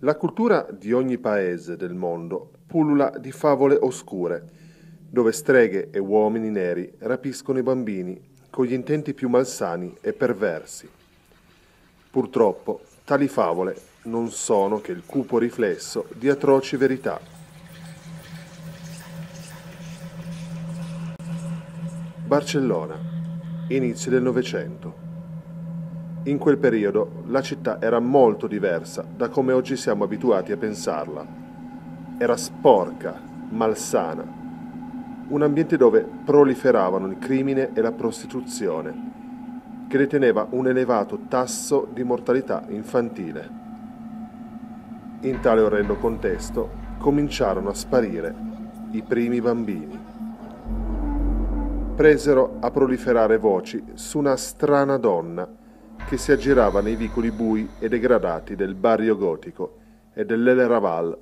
La cultura di ogni paese del mondo pullula di favole oscure, dove streghe e uomini neri rapiscono i bambini con gli intenti più malsani e perversi. Purtroppo, tali favole non sono che il cupo riflesso di atroci verità. Barcellona, inizio del Novecento. In quel periodo la città era molto diversa da come oggi siamo abituati a pensarla. Era sporca, malsana, un ambiente dove proliferavano il crimine e la prostituzione, che deteneva un elevato tasso di mortalità infantile. In tale orrendo contesto cominciarono a sparire i primi bambini. Presero a proliferare voci su una strana donna che si aggirava nei vicoli bui e degradati del barrio gotico e dell'El Raval,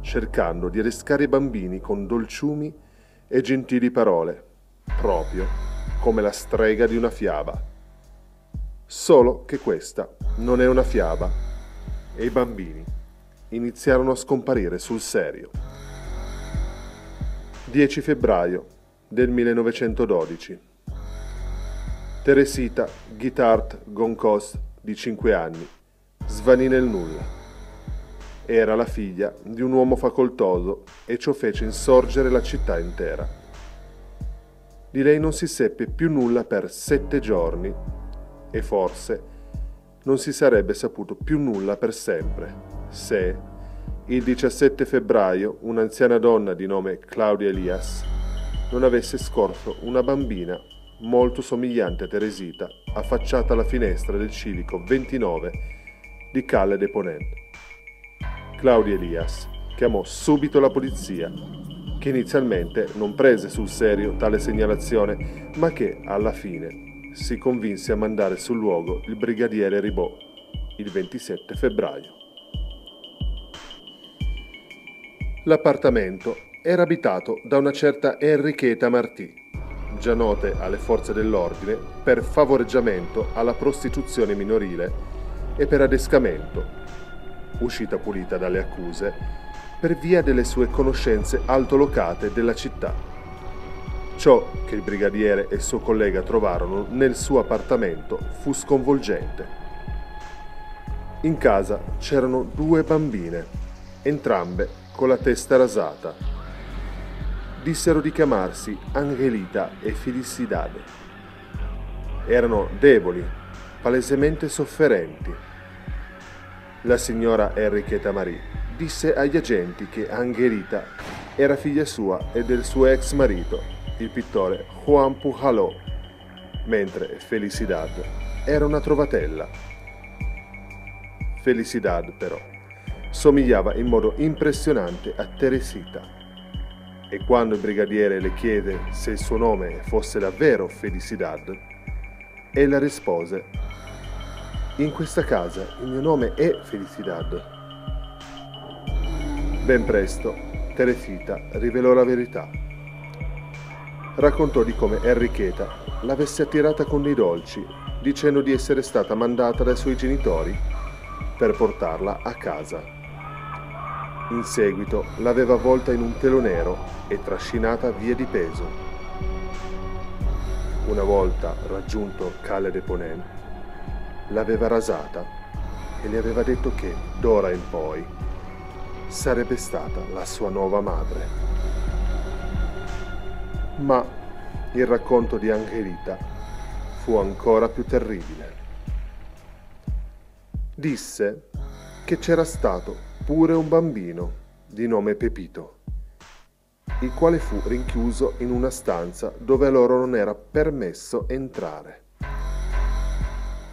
cercando di adescare i bambini con dolciumi e gentili parole, proprio come la strega di una fiaba. Solo che questa non è una fiaba e i bambini iniziarono a scomparire sul serio. 10 febbraio del 1912. Teresita Guitart Goncos, di 5 anni, svanì nel nulla. Era la figlia di un uomo facoltoso e ciò fece insorgere la città intera. Di lei non si seppe più nulla per 7 giorni e forse non si sarebbe saputo più nulla per sempre se, il 17 febbraio, un'anziana donna di nome Claudia Elias non avesse scorto una bambina molto somigliante a Teresita, affacciata alla finestra del civico 29 di Calle de Ponent. Claudia Elias chiamò subito la polizia, che inizialmente non prese sul serio tale segnalazione, ma che, alla fine, si convinse a mandare sul luogo il brigadiere Ribot il 27 febbraio. L'appartamento era abitato da una certa Enricheta Martí, già note alle forze dell'ordine per favoreggiamento alla prostituzione minorile e per adescamento, uscita pulita dalle accuse, per via delle sue conoscenze altolocate della città. Ciò che il brigadiere e il suo collega trovarono nel suo appartamento fu sconvolgente. In casa c'erano 2 bambine, entrambe con la testa rasata. Dissero di chiamarsi Angelita e Felicidad. Erano deboli, palesemente sofferenti. La signora Enricheta Marie disse agli agenti che Angelita era figlia sua e del suo ex marito, il pittore Juan Pujaló, mentre Felicidad era una trovatella. Felicidad, però, somigliava in modo impressionante a Teresita. E quando il brigadiere le chiede se il suo nome fosse davvero Felicidad, ella rispose: «In questa casa il mio nome è Felicidad». Ben presto Teresita rivelò la verità. Raccontò di come Enricheta l'avesse attirata con dei dolci, dicendo di essere stata mandata dai suoi genitori per portarla a casa. In seguito l'aveva avvolta in un telo nero e trascinata via di peso. Una volta raggiunto Calle de Ponent, l'aveva rasata e le aveva detto che, d'ora in poi, sarebbe stata la sua nuova madre. Ma il racconto di Angelita fu ancora più terribile. Disse che c'era stato pure un bambino di nome Pepito, il quale fu rinchiuso in una stanza dove a loro non era permesso entrare.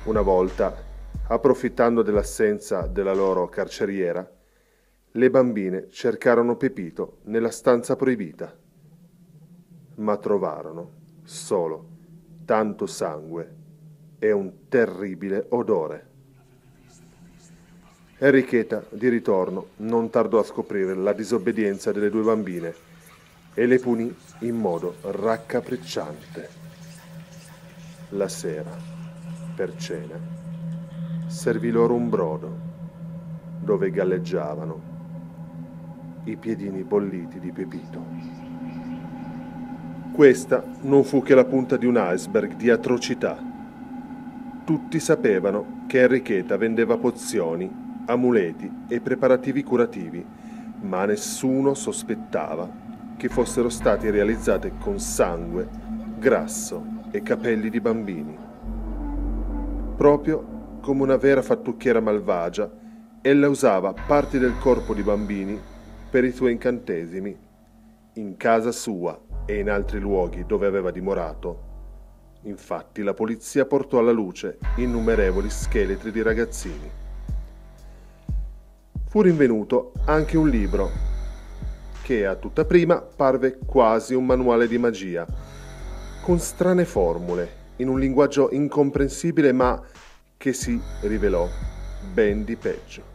Una volta, approfittando dell'assenza della loro carceriera, le bambine cercarono Pepito nella stanza proibita, ma trovarono solo tanto sangue e un terribile odore. Enricheta, di ritorno, non tardò a scoprire la disobbedienza delle 2 bambine e le punì in modo raccapricciante. La sera, per cena, servì loro un brodo, dove galleggiavano i piedini bolliti di Pepito. Questa non fu che la punta di un iceberg di atrocità. Tutti sapevano che Enricheta vendeva pozioni, amuleti e preparativi curativi, ma nessuno sospettava che fossero stati realizzati con sangue, grasso e capelli di bambini. Proprio come una vera fattucchiera malvagia, ella usava parti del corpo di bambini per i suoi incantesimi. In casa sua e in altri luoghi dove aveva dimorato, infatti, la polizia portò alla luce innumerevoli scheletri di ragazzini. Fu rinvenuto anche un libro che a tutta prima parve quasi un manuale di magia, con strane formule, in un linguaggio incomprensibile ma che si rivelò ben di peggio.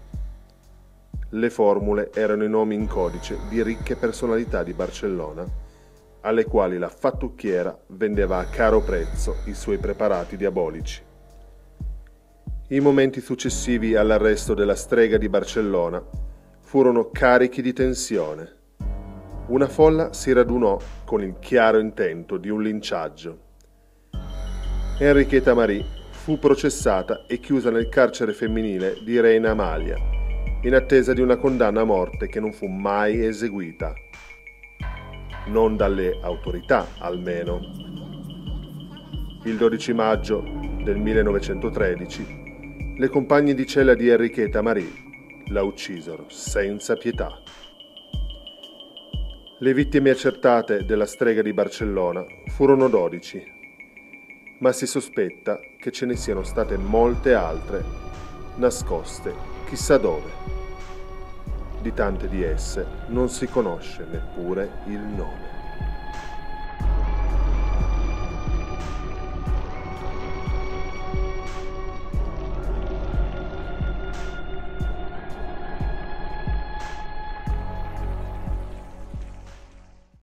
Le formule erano i nomi in codice di ricche personalità di Barcellona, alle quali la fattucchiera vendeva a caro prezzo i suoi preparati diabolici. I momenti successivi all'arresto della strega di Barcellona furono carichi di tensione. Una folla si radunò con il chiaro intento di un linciaggio. Enricheta Marie fu processata e chiusa nel carcere femminile di Reina Amalia, in attesa di una condanna a morte che non fu mai eseguita. Non dalle autorità, almeno. Il 12 maggio del 1913, le compagne di cella di Enricheta Marie la uccisero senza pietà. Le vittime accertate della strega di Barcellona furono 12, ma si sospetta che ce ne siano state molte altre, nascoste chissà dove. Di tante di esse non si conosce neppure il nome.